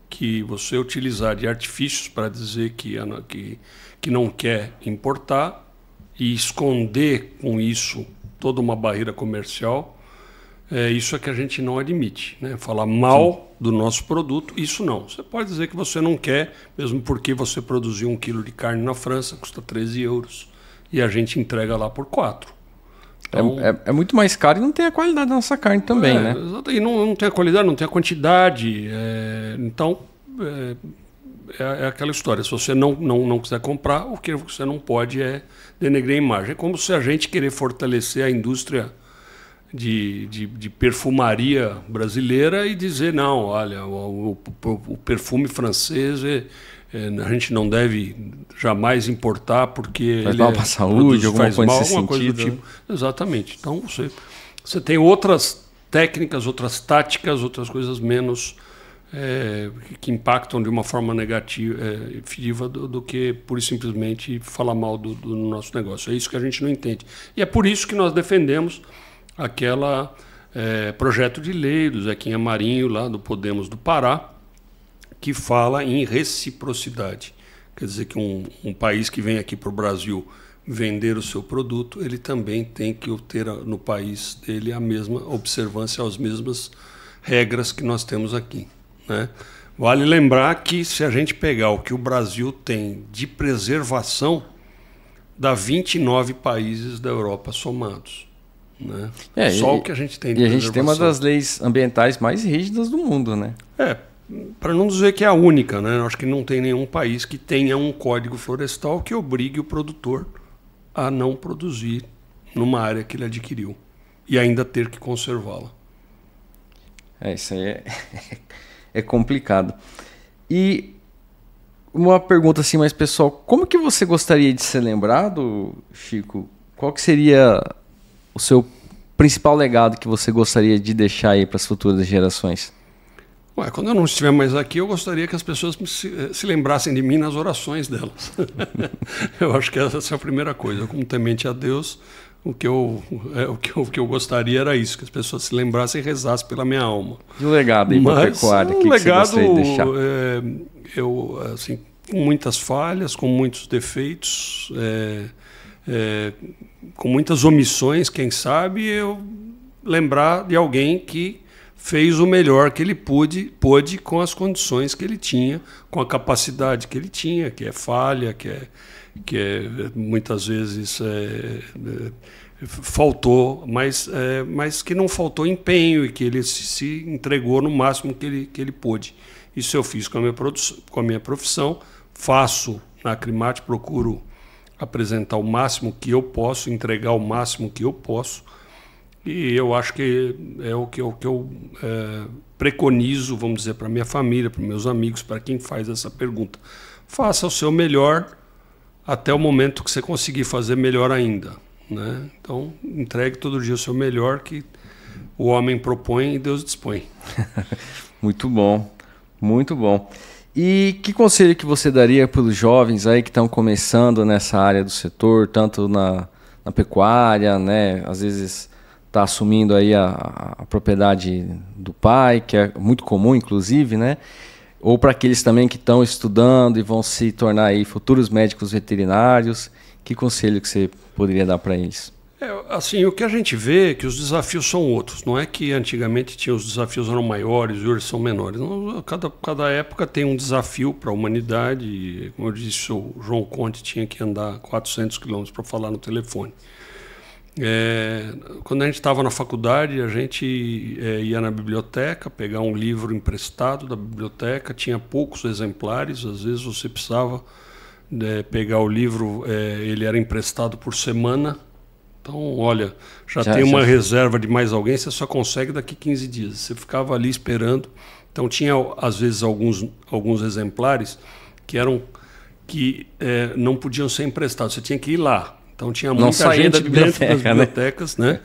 que você utilizar de artifícios para dizer que não quer importar e esconder com isso toda uma barreira comercial, isso é que a gente não admite, né? Falar mal do nosso produto, isso não. Você pode dizer que você não quer, mesmo porque você produziu 1 quilo de carne na França, custa 13 euros, e a gente entrega lá por 4. Então, é muito mais caro e não tem a qualidade da nossa carne também, né? E não tem a qualidade, não tem a quantidade. Então, é aquela história. Se você não quiser comprar, o que você não pode é denegrir a imagem. É como se a gente querer fortalecer a indústria de perfumaria brasileira e dizer: não, olha, o perfume francês a gente não deve jamais importar porque faz mal para a saúde, alguma coisa do tipo. Exatamente. Então você tem outras técnicas, outras táticas, outras coisas menos que impactam de uma forma negativa do que pura e simplesmente falar mal do nosso negócio. É isso que a gente não entende. E é por isso que nós defendemos aquela projeto de lei do Zequinha Marinho, lá do Podemos do Pará, que fala em reciprocidade. Quer dizer que um país que vem aqui para o Brasil vender o seu produto, ele também tem que ter no país dele a mesma observância, as mesmas regras que nós temos aqui, né? Vale lembrar que se a gente pegar o que o Brasil tem de preservação, dá 29 países da Europa somados, né? Só o que a gente tem de preservação. E a gente tem uma das leis ambientais mais rígidas do mundo, né? Para não dizer que é a única, né? Eu acho que não tem nenhum país que tenha um código florestal que obrigue o produtor a não produzir numa área que ele adquiriu e ainda ter que conservá-la. Isso aí é complicado. E uma pergunta assim mais pessoal: como que você gostaria de ser lembrado, Chico? Qual que seria o seu principal legado que você gostaria de deixar aí para as futuras gerações? Quando eu não estiver mais aqui, eu gostaria que as pessoas se lembrassem de mim nas orações delas. Eu acho que essa é a primeira coisa. Como temente a Deus, o que eu gostaria era isso, que as pessoas se lembrassem e rezassem pela minha alma. E o legado aí para a pecuária? O legado, você gostaria de deixar? Eu, assim, com muitas falhas, com muitos defeitos, com muitas omissões, quem sabe, eu lembrar de alguém que fez o melhor que ele pôde com as condições que ele tinha, com a capacidade que ele tinha, que é falha, que muitas vezes faltou, mas que não faltou empenho e que ele se entregou no máximo que ele pôde. Isso eu fiz com a minha profissão, faço na Acrimate, procuro apresentar o máximo que eu posso, entregar o máximo que eu posso, e eu acho que é o que eu preconizo, vamos dizer, para minha família, para meus amigos, para quem faz essa pergunta. Faça o seu melhor até o momento que você conseguir fazer melhor ainda, né? Então, entregue todo dia o seu melhor, que o homem propõe e Deus dispõe. Muito bom, muito bom. E que conselho que você daria para os jovens aí que estão começando nessa área do setor, tanto na pecuária, né? Às vezes está assumindo aí a propriedade do pai, que é muito comum, inclusive, né? Ou para aqueles também que estão estudando e vão se tornar aí futuros médicos veterinários, que conselho que você poderia dar para eles? Assim, o que a gente vê é que os desafios são outros. Não é que antigamente os desafios eram maiores e hoje são menores. Não, cada época tem um desafio para a humanidade. Como eu disse, o João Conte tinha que andar 400 quilômetros para falar no telefone. Quando a gente estava na faculdade, a gente ia na biblioteca, pegar um livro emprestado da biblioteca, tinha poucos exemplares, às vezes você precisava pegar o livro, ele era emprestado por semana. Então, olha, já tem uma reserva de mais alguém, você só consegue daqui 15 dias. Você ficava ali esperando. Então, tinha, às vezes, alguns exemplares que não podiam ser emprestados, você tinha que ir lá. Então tinha muita gente dentro das bibliotecas, né?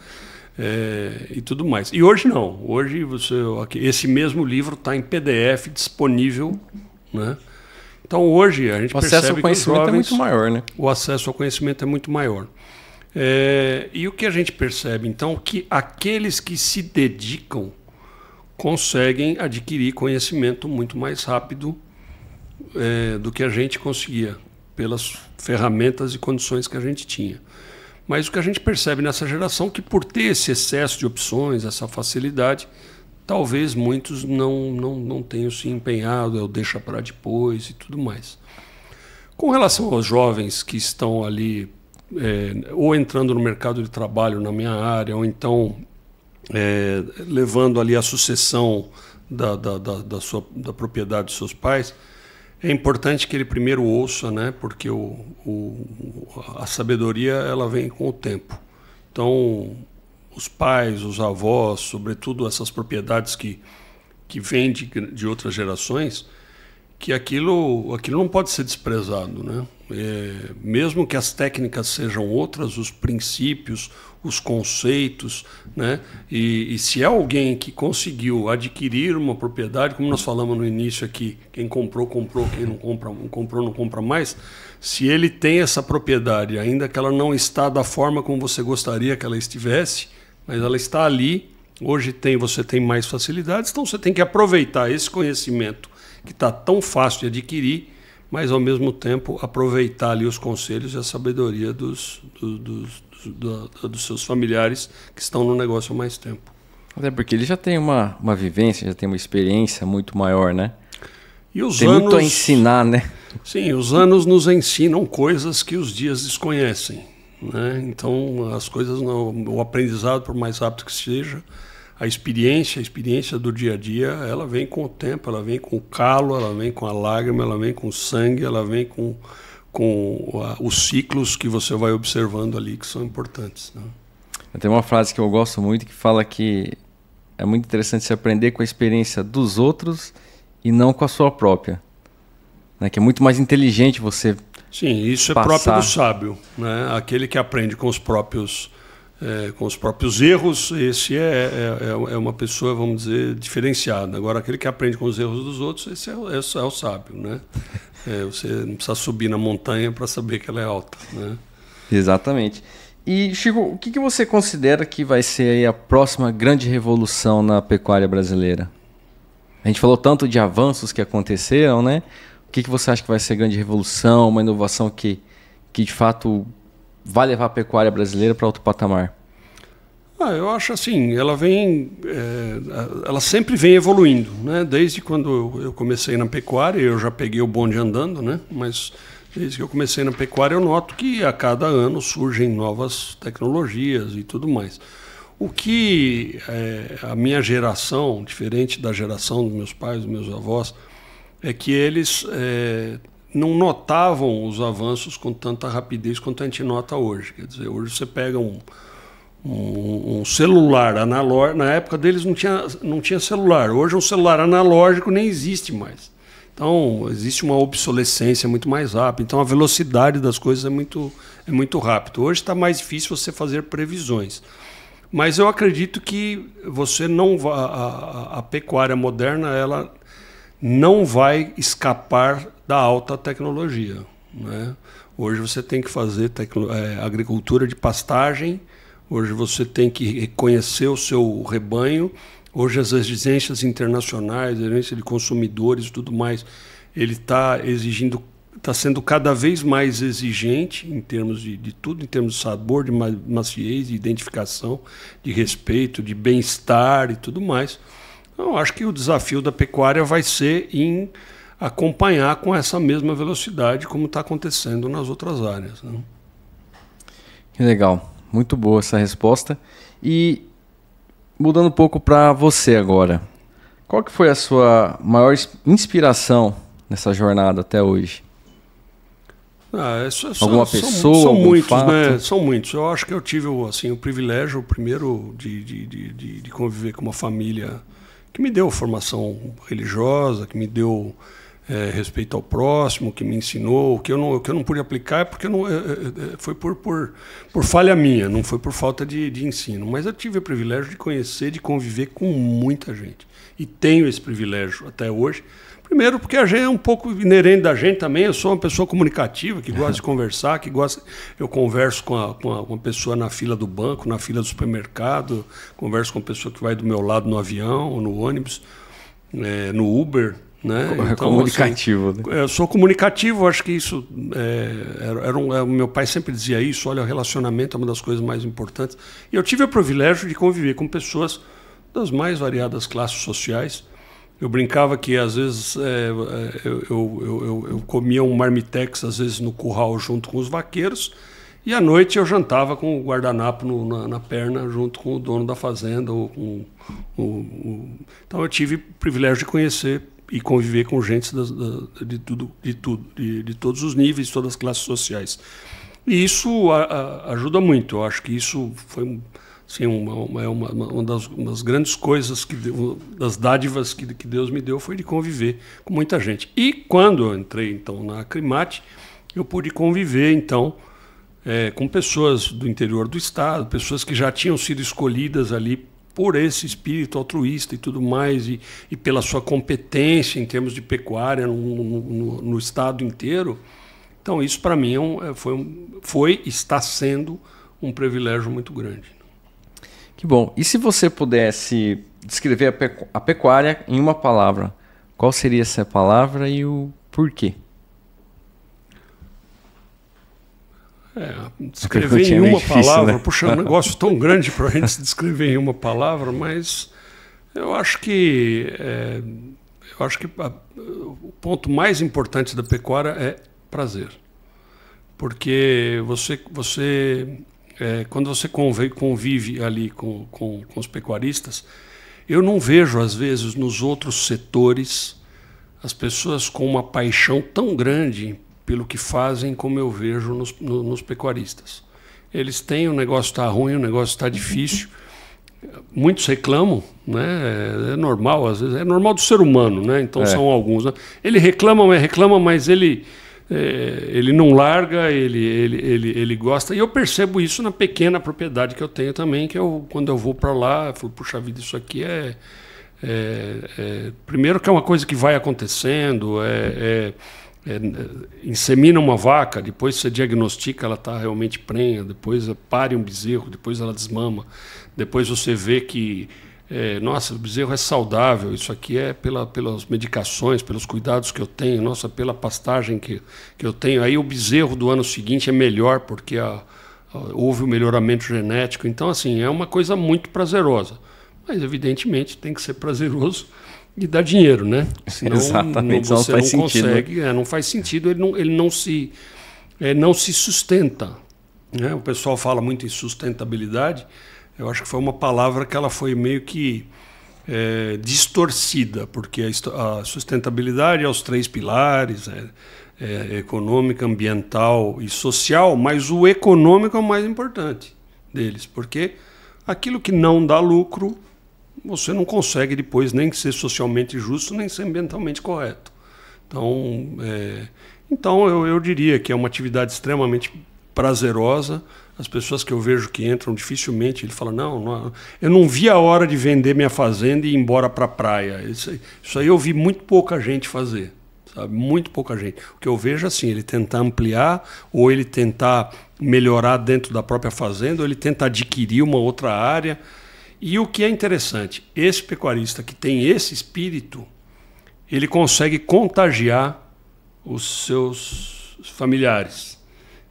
E tudo mais. E hoje não. Hoje esse mesmo livro está em PDF disponível, né? Então hoje a gente percebe que o acesso ao conhecimento é muito maior, né? O acesso ao conhecimento é muito maior. E o que a gente percebe então que aqueles que se dedicam conseguem adquirir conhecimento muito mais rápido do que a gente conseguia, pelas ferramentas e condições que a gente tinha. Mas o que a gente percebe nessa geração, que por ter esse excesso de opções, essa facilidade, talvez muitos não tenham se empenhado, ou deixa para depois e tudo mais. Com relação aos jovens que estão ali, ou entrando no mercado de trabalho na minha área, ou então levando ali a sucessão da propriedade dos seus pais, é importante que ele primeiro ouça, né? Porque a sabedoria ela vem com o tempo. Então, os pais, os avós, sobretudo essas propriedades que vêm de outras gerações, que aquilo não pode ser desprezado, né? Mesmo que as técnicas sejam outras, os princípios, os conceitos, né? E se é alguém que conseguiu adquirir uma propriedade, como nós falamos no início aqui, quem comprou, quem não comprou, não compra mais. Se ele tem essa propriedade, ainda que ela não está da forma como você gostaria que ela estivesse, mas ela está ali, hoje você tem mais facilidades, então você tem que aproveitar esse conhecimento que está tão fácil de adquirir, mas ao mesmo tempo aproveitar ali os conselhos e a sabedoria dos seus familiares que estão no negócio há mais tempo. Até porque ele já tem uma vivência, já tem uma experiência muito maior, né? E os tem anos, muito a ensinar, né? Sim, os anos nos ensinam coisas que os dias desconhecem, né? Então, as coisas, o aprendizado, por mais rápido que seja, a experiência do dia a dia, ela vem com o tempo, ela vem com o calo, ela vem com a lágrima, ela vem com o sangue, ela vem com os ciclos que você vai observando ali, que são importantes, né? Tem uma frase que eu gosto muito que fala que é muito interessante se aprender com a experiência dos outros e não com a sua própria, né? Que é muito mais inteligente você Sim, isso passar. É próprio do sábio, né? Aquele que aprende com os próprios erros, esse é uma pessoa, vamos dizer, diferenciada. Agora, aquele que aprende com os erros dos outros, esse é o sábio, né? Você não precisa subir na montanha para saber que ela é alta, né? Exatamente. E, Chico, o que você considera que vai ser aí a próxima grande revolução na pecuária brasileira? A gente falou tanto de avanços que aconteceram, né? O que você acha que vai ser a grande revolução, uma inovação que de fato vai levar a pecuária brasileira para outro patamar? Eu acho assim, ela sempre vem evoluindo, né? Desde quando eu comecei na pecuária, eu já peguei o bonde andando, né? Mas desde que eu comecei na pecuária, eu noto que a cada ano surgem novas tecnologias e tudo mais. O que a minha geração, diferente da geração dos meus pais, dos meus avós, é que eles não notavam os avanços com tanta rapidez quanto a gente nota hoje. Quer dizer, hoje você pega um celular analógico, na época deles não tinha celular. Hoje um celular analógico nem existe mais. Então, existe uma obsolescência muito mais rápida. Então, a velocidade das coisas é muito rápida. Hoje está mais difícil você fazer previsões. Mas eu acredito que a pecuária moderna ela não vai escapar da alta tecnologia, né? Hoje você tem que fazer agricultura de pastagem, hoje você tem que reconhecer o seu rebanho, hoje as exigências internacionais, exigência de consumidores e tudo mais, ele está sendo cada vez mais exigente em termos de tudo, em termos de sabor, de maciez, de identificação, de respeito, de bem-estar e tudo mais. Então, acho que o desafio da pecuária vai ser em acompanhar com essa mesma velocidade como está acontecendo nas outras áreas, né? Que legal, muito boa essa resposta. E mudando um pouco para você agora, qual que foi a sua maior inspiração nessa jornada até hoje? Alguma pessoa, são algum muitos, fato? né? São muitos. Eu acho que eu tive assim, o privilégio, primeiro, de conviver com uma família que me deu formação religiosa, que me deu respeito ao próximo, que me ensinou, que eu não pude aplicar porque foi por falha minha, não foi por falta de ensino. Mas eu tive o privilégio de conhecer, de conviver com muita gente. E tenho esse privilégio até hoje. Primeiro porque a gente é um pouco inerente da gente também. Eu sou uma pessoa comunicativa, que gosta de conversar, eu converso com uma pessoa na fila do banco, na fila do supermercado, converso com uma pessoa que vai do meu lado no avião, no ônibus, no Uber, né? Então, comunicativo, assim, né? Eu sou comunicativo, acho que isso meu pai sempre dizia isso, olha, o relacionamento é uma das coisas mais importantes. E eu tive o privilégio de conviver com pessoas das mais variadas classes sociais. Eu brincava que às vezes eu comia um marmitex às vezes no curral junto com os vaqueiros, e à noite eu jantava com o guardanapo na perna junto com o dono da fazenda. Então eu tive o privilégio de conhecer e conviver com gente de todos os níveis, de todas as classes sociais. E isso ajuda muito. Eu acho que isso foi assim, uma das grandes coisas, das dádivas que Deus me deu, foi de conviver com muita gente. E quando eu entrei então na Acrimate, eu pude conviver então com pessoas do interior do estado, pessoas que já tinham sido escolhidas ali por esse espírito altruísta e tudo mais, e pela sua competência em termos de pecuária no estado inteiro. Então isso para mim está sendo um privilégio muito grande. Que bom. E se você pudesse descrever a pecuária em uma palavra, qual seria essa palavra e o porquê? Descrever em uma palavra, né? Puxa, é um negócio tão grande para a gente se descrever em uma palavra, mas eu acho que o ponto mais importante da pecuária é prazer. Porque quando você convive ali com os pecuaristas, eu não vejo, às vezes, nos outros setores, as pessoas com uma paixão tão grande pelo que fazem como eu vejo nos pecuaristas. Eles têm, o negócio está ruim, o negócio está difícil. Muitos reclamam, né? É normal, às vezes, é normal do ser humano, né? Então são alguns, né? Ele reclama, mas ele não larga, ele gosta. E eu percebo isso na pequena propriedade que eu tenho também, que quando eu vou para lá, eu falo, puxa vida, isso aqui primeiro que é uma coisa que vai acontecendo, insemina uma vaca, depois você diagnostica, ela está realmente prenha, depois pare um bezerro, depois ela desmama, depois você vê que, nossa, o bezerro é saudável, isso aqui é pelas medicações, pelos cuidados que eu tenho, nossa, pela pastagem que eu tenho. Aí o bezerro do ano seguinte é melhor, porque houve o melhoramento genético. Então, assim, é uma coisa muito prazerosa. Mas, evidentemente, tem que ser prazeroso e dar dinheiro, né? Senão, exatamente, você não faz não sentido, consegue, não faz sentido, ele não se sustenta. Né? O pessoal fala muito em sustentabilidade, eu acho que foi uma palavra que ela foi meio que distorcida, porque a sustentabilidade é os 3 pilares, econômica, ambiental e social, mas o econômico é o mais importante deles, porque aquilo que não dá lucro, você não consegue depois nem ser socialmente justo, nem ser ambientalmente correto. Então eu diria que é uma atividade extremamente prazerosa. As pessoas que eu vejo que entram dificilmente, ele fala, não, eu não vi a hora de vender minha fazenda e ir embora para a praia. Isso aí eu vi muito pouca gente fazer, sabe? Muito pouca gente. O que eu vejo assim, ele tentar ampliar, ou ele tentar melhorar dentro da própria fazenda, ou ele tenta adquirir uma outra área. E o que é interessante, esse pecuarista que tem esse espírito, ele consegue contagiar os seus familiares.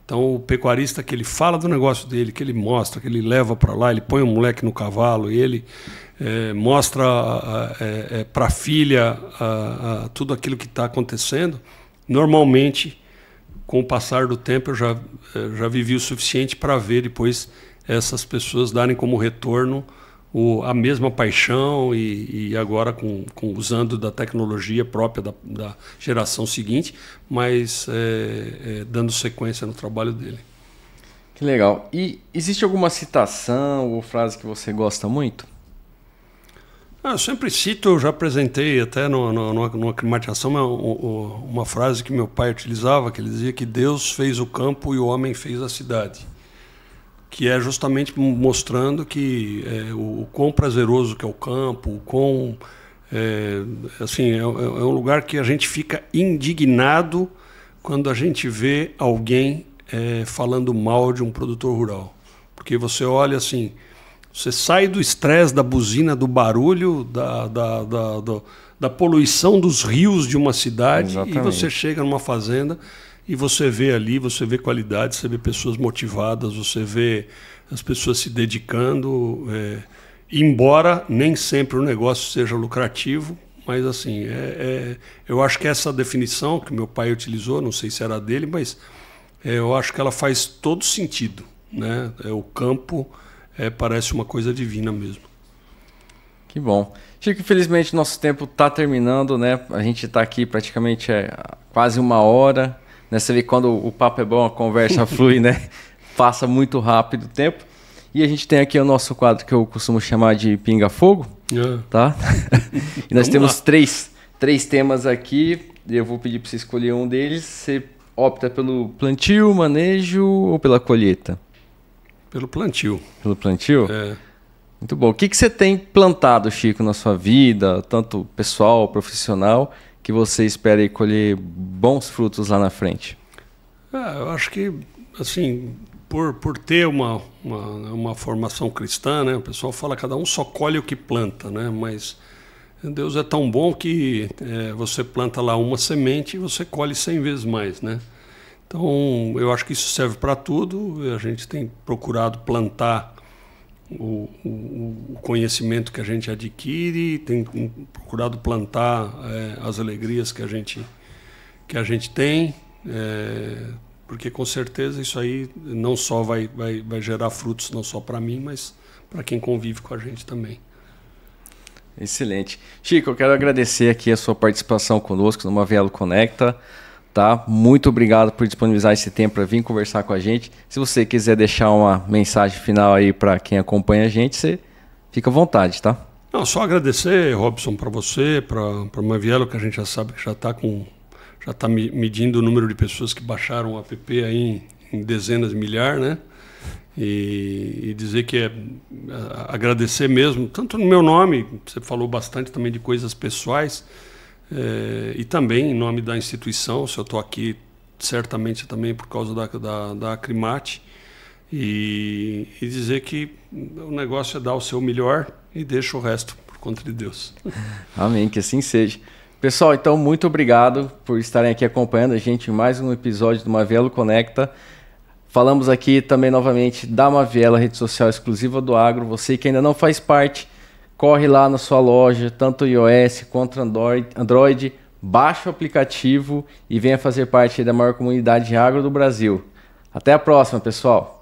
Então, o pecuarista que ele fala do negócio dele, que ele mostra, que ele leva para lá, ele põe o moleque no cavalo e ele mostra para a filha tudo aquilo que está acontecendo. Normalmente, com o passar do tempo, eu já vivi o suficiente para ver depois essas pessoas darem como retorno a mesma paixão e agora usando da tecnologia própria da geração seguinte, mas dando sequência no trabalho dele. Que legal. E existe alguma citação ou frase que você gosta muito? Eu sempre cito, eu já apresentei até numa climatização uma frase que meu pai utilizava, que ele dizia que Deus fez o campo e o homem fez a cidade. Que é justamente mostrando que o quão prazeroso que é o campo, o quão... assim, é um lugar que a gente fica indignado quando a gente vê alguém falando mal de um produtor rural. Porque você olha assim, você sai do estresse, da buzina, do barulho, da poluição dos rios de uma cidade. Exatamente. E você chega numa fazenda... E você vê ali, você vê qualidade, você vê pessoas motivadas, você vê as pessoas se dedicando, embora nem sempre o negócio seja lucrativo, mas assim, eu acho que essa definição que meu pai utilizou, não sei se era dele, mas eu acho que ela faz todo sentido, né? O campo parece uma coisa divina mesmo. Que bom. Chico, infelizmente nosso tempo está terminando, né? A gente está aqui praticamente quase 1 hora. Né? Você vê que quando o papo é bom, a conversa flui, né? Passa muito rápido o tempo. E a gente tem aqui o nosso quadro que eu costumo chamar de Pinga Fogo, tá? E nós temos três temas aqui. Eu vou pedir para você escolher um deles. Você opta pelo plantio, manejo ou pela colheita? Pelo plantio. Pelo plantio? Muito bom. O que você tem plantado, Chico, na sua vida, tanto pessoal, profissional, que você espera aí colher bons frutos lá na frente? Eu acho que, assim, por ter uma formação cristã, né, o pessoal fala que cada um só colhe o que planta, né, mas Deus é tão bom que você planta lá uma semente e você colhe 100 vezes mais, né? Então, eu acho que isso serve para tudo. A gente tem procurado plantar o conhecimento que a gente adquire, tem procurado plantar as alegrias que a gente tem, porque com certeza isso aí não só vai gerar frutos, não só para mim, mas para quem convive com a gente também. Excelente. Chico, eu quero agradecer aqui a sua participação conosco no Mavielo Conecta. Tá? Muito obrigado por disponibilizar esse tempo para vir conversar com a gente. Se você quiser deixar uma mensagem final aí para quem acompanha a gente, você fica à vontade, tá? Não, só agradecer, Robson, para você, para o Mavielo, que a gente já sabe que já está medindo o número de pessoas que baixaram o app aí em dezenas de milhares, né? E dizer que agradecer mesmo, tanto no meu nome, você falou bastante também de coisas pessoais. E também em nome da instituição, se eu estou aqui certamente também por causa da Acrimate, e dizer que o negócio é dar o seu melhor e deixa o resto por conta de Deus. Amém, que assim seja. Pessoal, então muito obrigado por estarem aqui acompanhando a gente em mais um episódio do Mavielo Conecta. Falamos aqui também novamente da Mavielo, a rede social exclusiva do agro. Você que ainda não faz parte, corre lá na sua loja, tanto iOS quanto Android, baixa o aplicativo e venha fazer parte da maior comunidade de agro do Brasil. Até a próxima, pessoal!